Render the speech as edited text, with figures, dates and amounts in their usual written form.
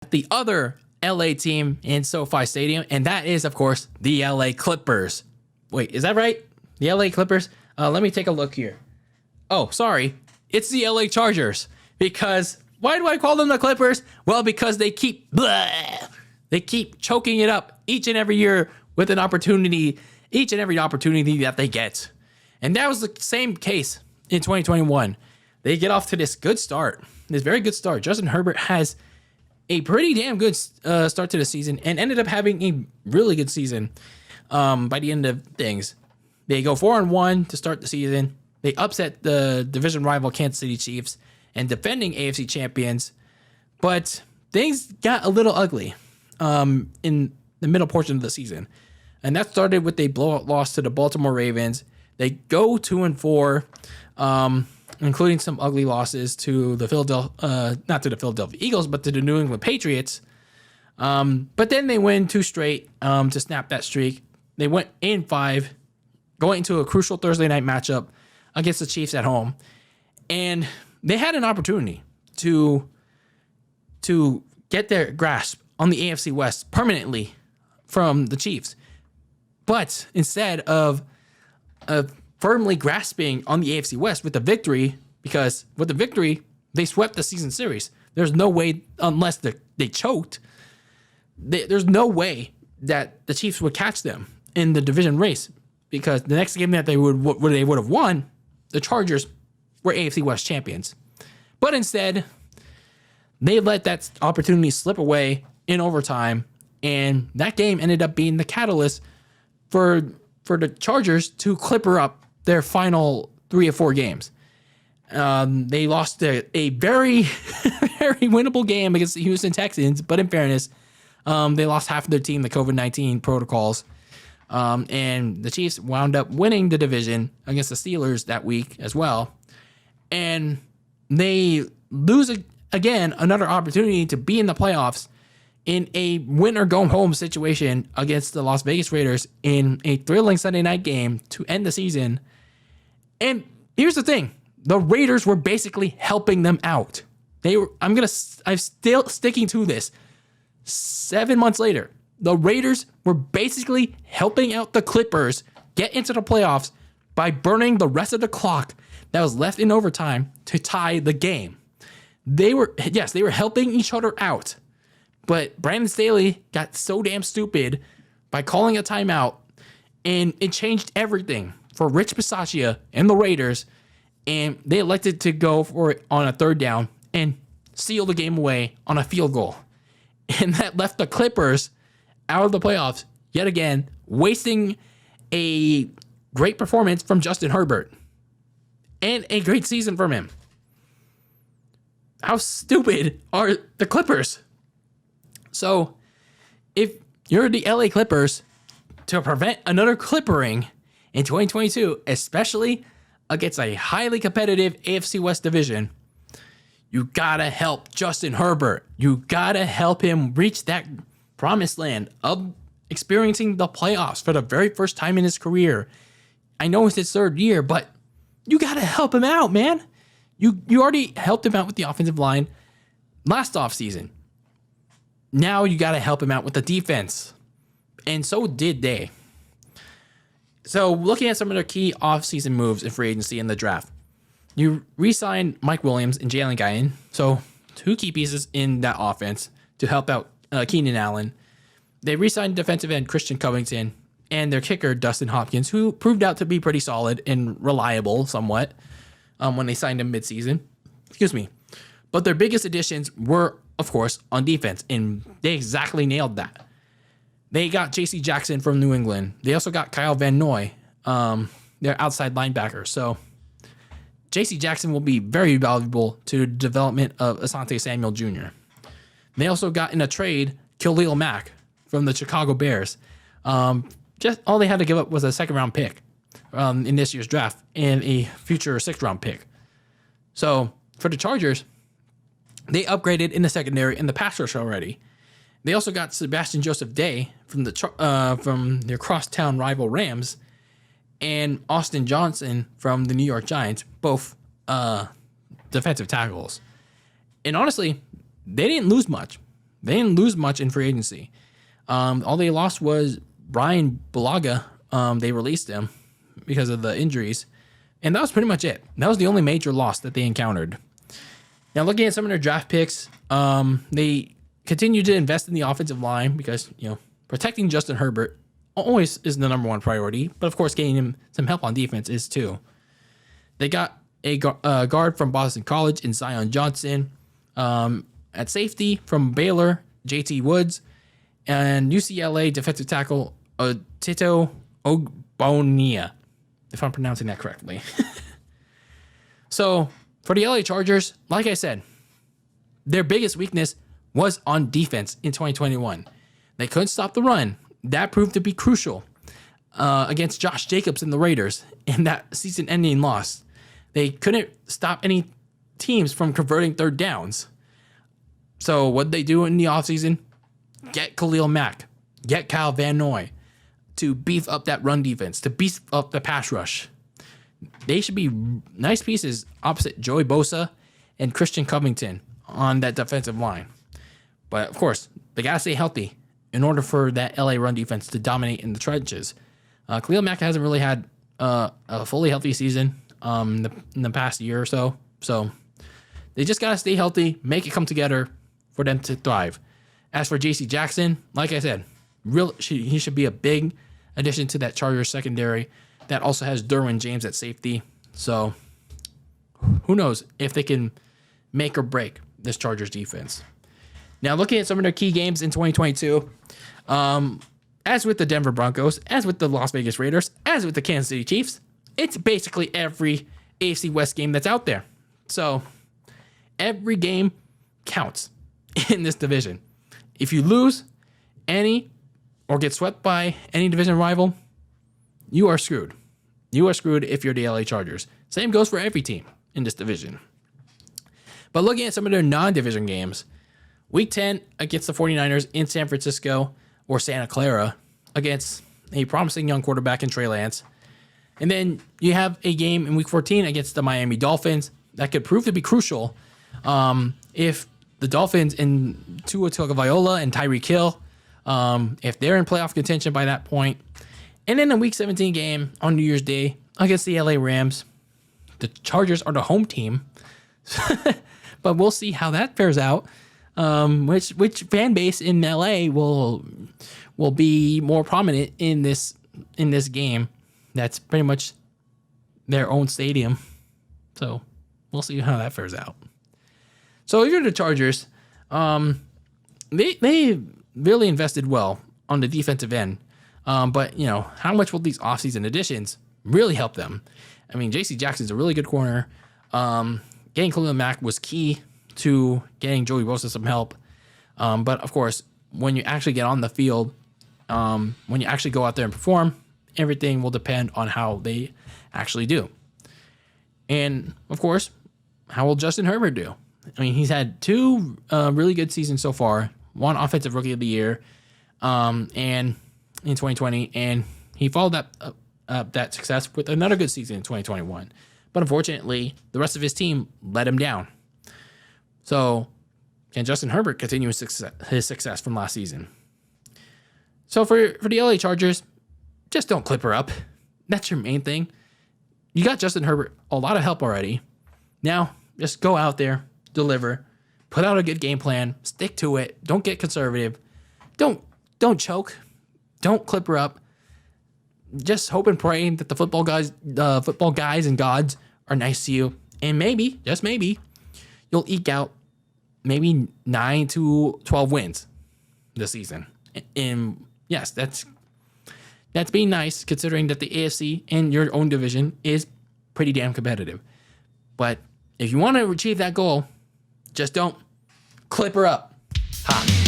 the other LA team in SoFi Stadium, and that is, of course, the LA Clippers. Wait, is that right? The LA Clippers? Let me take a look here. Oh, sorry. It's the LA Chargers. Because, why do I call them the Clippers? Well, because they keep choking it up each and every year with an opportunity, each and every opportunity that they get. And that was the same case in 2021. They get off to this good start, this very good start. Justin Herbert has a pretty damn good start to the season and ended up having a really good season by the end of things. They go 4-1 to start the season. They upset the division rival Kansas City Chiefs and defending AFC champions. But things got a little ugly in the middle portion of the season. And that started with a blowout loss to the Baltimore Ravens. They go 2-4, including some ugly losses to the not to the Philadelphia Eagles, but to the New England Patriots. But then they win 2 straight to snap that streak. They went 8-5, going into a crucial Thursday night matchup against the Chiefs at home. And they had an opportunity to get their grasp on the AFC West permanently from the Chiefs. But instead of firmly grasping on the AFC West with the victory, because with the victory, they swept the season series. There's no way, unless they choked, there's no way that the Chiefs would catch them in the division race, because the next game that they would have won, the Chargers were AFC West champions. But instead, they let that opportunity slip away in overtime, and that game ended up being the catalyst for the Chargers to clipper up their final 3 or 4 games. They lost a very, very winnable game against the Houston Texans, but in fairness, they lost half of their team, the COVID-19 protocols. And the Chiefs wound up winning the division against the Steelers that week as well. And they lose again another opportunity to be in the playoffs in a win or go home situation against the Las Vegas Raiders in a thrilling Sunday night game to end the season. And here's the thing. The Raiders were basically helping them out. I'm still sticking to this. 7 months later, the Raiders were basically helping out the Clippers get into the playoffs by burning the rest of the clock that was left in overtime to tie the game. They were helping each other out. But Brandon Staley got so damn stupid by calling a timeout, and it changed everything for Rich Bisaccia and the Raiders, and they elected to go for it on a 3rd down and seal the game away on a field goal. And that left the Clippers out of the playoffs yet again, wasting a great performance from Justin Herbert and a great season from him. How stupid are the Clippers? So, if you're the LA Clippers, to prevent another clippering in 2022, especially against a highly competitive AFC West division, you gotta help Justin Herbert. You gotta help him reach that promised land of experiencing the playoffs for the very first time in his career. I know it's his 3rd year, but you gotta help him out, man. You already helped him out with the offensive line last offseason. Now you got to help him out with the defense. And so did they. So looking at some of their key offseason moves in free agency and the draft, you re-signed Mike Williams and Jalen Guyton. So 2 key pieces in that offense to help out Keenan Allen. They re-signed defensive end Christian Covington and their kicker Dustin Hopkins, who proved out to be pretty solid and reliable somewhat when they signed him midseason. But their biggest additions were, of course, on defense, and they exactly nailed that. They got J.C. Jackson from New England. They also got Kyle Van Noy, their outside linebacker. So J.C. Jackson will be very valuable to the development of Asante Samuel Jr. They also got in a trade Khalil Mack from the Chicago Bears. Just all they had to give up was a 2nd-round pick in this year's draft and a future 6th-round pick. So for the Chargers, they upgraded in the secondary and the pass rush already. They also got Sebastian Joseph Day from their crosstown rival Rams, and Austin Johnson from the New York Giants, both defensive tackles. And honestly, they didn't lose much. They didn't lose much in free agency. All they lost was Brian Bulaga. They released him because of the injuries. And that was pretty much it. That was the only major loss that they encountered. Now, looking at some of their draft picks, they continue to invest in the offensive line because, protecting Justin Herbert always is the number one priority. But, of course, getting him some help on defense is too. They got a guard from Boston College in Zion Johnson. At safety from Baylor, JT Woods. And UCLA defensive tackle Tito Ogbonia, if I'm pronouncing that correctly. So, for the LA Chargers, like I said, their biggest weakness was on defense in 2021. They couldn't stop the run. That proved to be crucial against Josh Jacobs and the Raiders in that season-ending loss. They couldn't stop any teams from converting third downs. So what did they do in the offseason? Get Khalil Mack, get Kyle Van Noy to beef up that run defense, to beef up the pass rush. They should be nice pieces opposite Joey Bosa and Christian Covington on that defensive line. But, of course, they got to stay healthy in order for that LA run defense to dominate in the trenches. Khalil Mack hasn't really had a fully healthy season in the past year or so. So they just got to stay healthy, make it come together for them to thrive. As for J.C. Jackson, like I said, he should be a big addition to that Chargers secondary that also has Derwin James at safety. So who knows if they can make or break this Chargers defense. Now, looking at some of their key games in 2022, as with the Denver Broncos, as with the Las Vegas Raiders, as with the Kansas City Chiefs, it's basically every AFC West game that's out there. So every game counts in this division. If you lose any or get swept by any division rival, you are screwed. You are screwed if you're the LA Chargers. Same goes for every team in this division. But looking at some of their non-division games, Week 10 against the 49ers in San Francisco or Santa Clara against a promising young quarterback in Trey Lance. And then you have a game in Week 14 against the Miami Dolphins that could prove to be crucial if the Dolphins in Tua Tagovailoa and Tyreek Hill, if they're in playoff contention by that point. And then a Week 17 game on New Year's Day against the LA Rams. The Chargers are the home team, but we'll see how that fares out. Which fan base in LA will be more prominent in this game? That's pretty much their own stadium. So we'll see how that fares out. So if you're the Chargers, they really invested well on the defensive end. But how much will these offseason additions really help them? I mean, J.C. Jackson's a really good corner. Getting Khalil Mack was key to getting Joey Bosa some help. But of course, when you actually get on the field, when you actually go out there and perform, everything will depend on how they actually do. And of course, how will Justin Herbert do? I mean, he's had two really good seasons so far. One Offensive Rookie of the Year, and in 2020, and he followed that success with another good season in 2021. But unfortunately, the rest of his team let him down. So, can Justin Herbert continue his success from last season? So for the LA Chargers, just don't clip her up. That's your main thing. You got Justin Herbert a lot of help already. Now, just go out there, deliver, put out a good game plan, stick to it. Don't get conservative. Don't choke. Don't clip her up. Just hope and pray that the football guys and gods are nice to you, and maybe, just maybe, you'll eke out maybe 9 to 12 wins this season. And yes, that's being nice, considering that the AFC in your own division is pretty damn competitive. But if you want to achieve that goal, just don't clip her up. Ha.